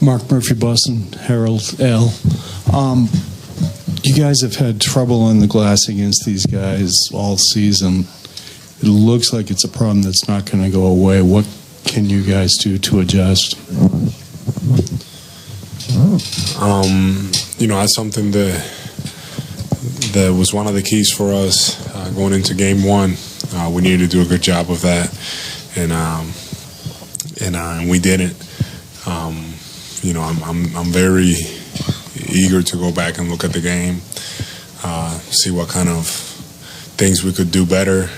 Mark Murphy, Boston Herald, L. You guys have had trouble on the glass against these guys all season. It looks like it's a problem that's not going to go away. What can you guys do to adjust? That's something that was one of the keys for us going into game one. We needed to do a good job of that, and we didn't. I'm very eager to go back and look at the game, see what kind of things we could do better.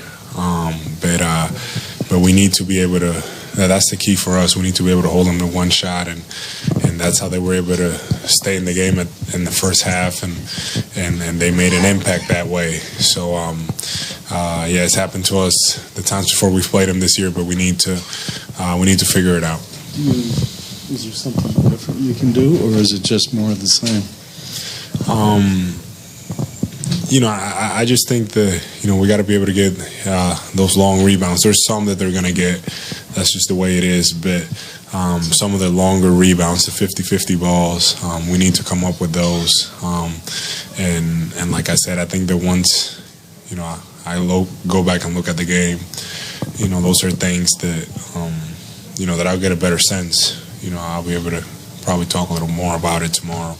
But we need to be able to. That's the key for us. We need to be able to hold them to one shot, and that's how they were able to stay in the game in the first half, and they made an impact that way. So it's happened to us the times before we've played them this year, but we need to figure it out. Is there something different you can do, or is it just more of the same? I just think that we got to be able to get those long rebounds. There's some that they're going to get. That's just the way it is. But some of the longer rebounds, the 50-50 balls, we need to come up with those. And like I said, I think that once I go back and look at the game, those are things that that I'll get a better sense. I'll be able to probably talk a little more about it tomorrow.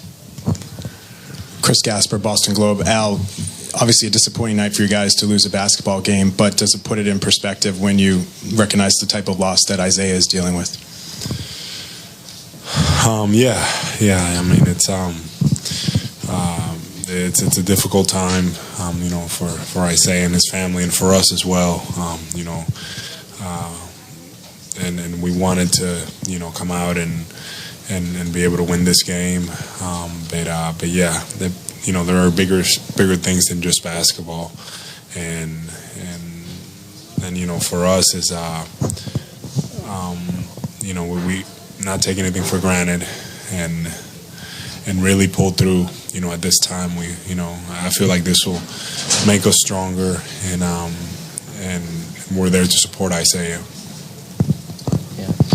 Chris Gasper, Boston Globe. Al, obviously a disappointing night for you guys to lose a basketball game, but does it put it in perspective when you recognize the type of loss that Isaiah is dealing with? Yeah. I mean, it's a difficult time, for Isaiah and his family, and for us as well. And we wanted to, come out and be able to win this game. But yeah, there are bigger things than just basketball, and for us is we not take anything for granted, and really pull through. At this time, I feel like this will make us stronger, and we're there to support Isaiah.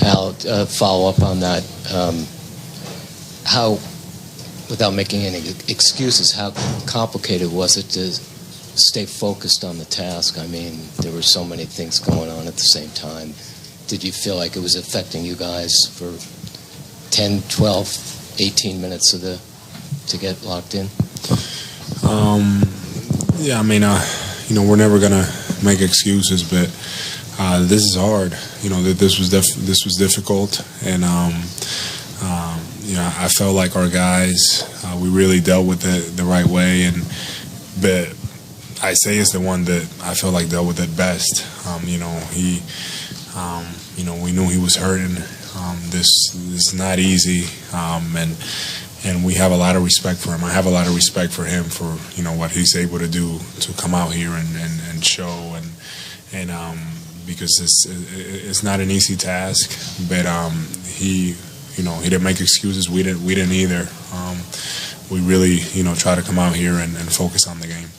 Al, follow up on that. How, without making any excuses, how complicated was it to stay focused on the task? I mean, there were so many things going on at the same time. Did you feel like it was affecting you guys for 10, 12, 18 minutes to get locked in? Yeah, I mean, we're never gonna make excuses, but this is hard. This was difficult, and I felt like our guys, we really dealt with it the right way, but Isaiah is the one that I feel like dealt with it best. We knew he was hurting. This is not easy, and we have a lot of respect for him. I have a lot of respect for him for what he's able to do to come out here and show and because it's not an easy task, but he didn't make excuses. We didn't either. We really try to come out here and focus on the game.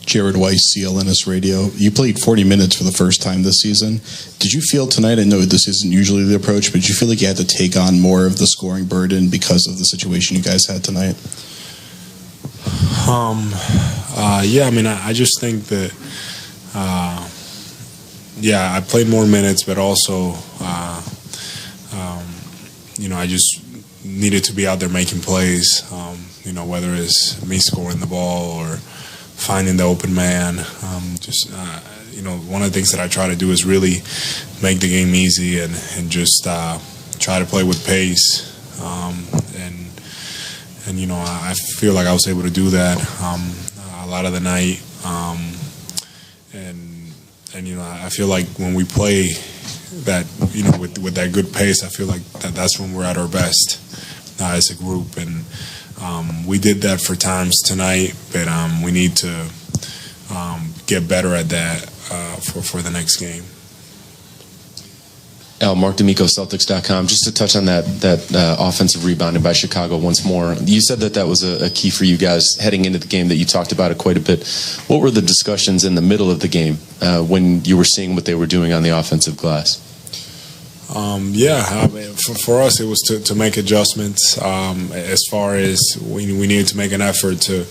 Jared Weiss, CLNS Radio. You played 40 minutes for the first time this season. Did you feel tonight, I know this isn't usually the approach, but did you feel like you had to take on more of the scoring burden because of the situation you guys had tonight? Yeah, I mean, I just think that, I played more minutes, but also, I just needed to be out there making plays, whether it's me scoring the ball or finding the open man. One of the things that I try to do is really make the game easy and just try to play with pace. I feel like I was able to do that a lot of the night. I feel like when we play that, with that good pace, I feel like that's when we're at our best as a group. And we did that for times tonight, but we need to get better at that for the next game. Al, Mark D'Amico, Celtics.com. Just to touch on that offensive rebounding by Chicago once more. You said that was a key for you guys heading into the game, that you talked about it quite a bit. What were the discussions in the middle of the game when you were seeing what they were doing on the offensive glass? Yeah, I mean, for us, it was to make adjustments. As far as we needed to make an effort to,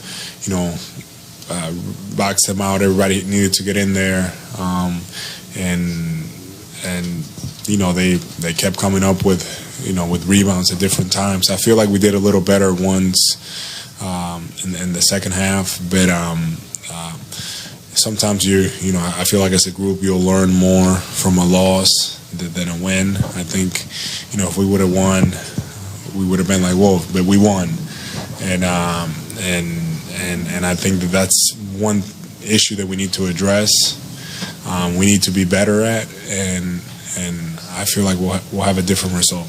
box them out. Everybody needed to get in there, and they kept coming up with with rebounds at different times. I feel like we did a little better once in the second half, but sometimes I feel like as a group you'll learn more from a loss than a win. I think if we would have won, we would have been like, whoa, but we won, and I think that's one issue that we need to address. We need to be better at, and I feel like we'll have a different result.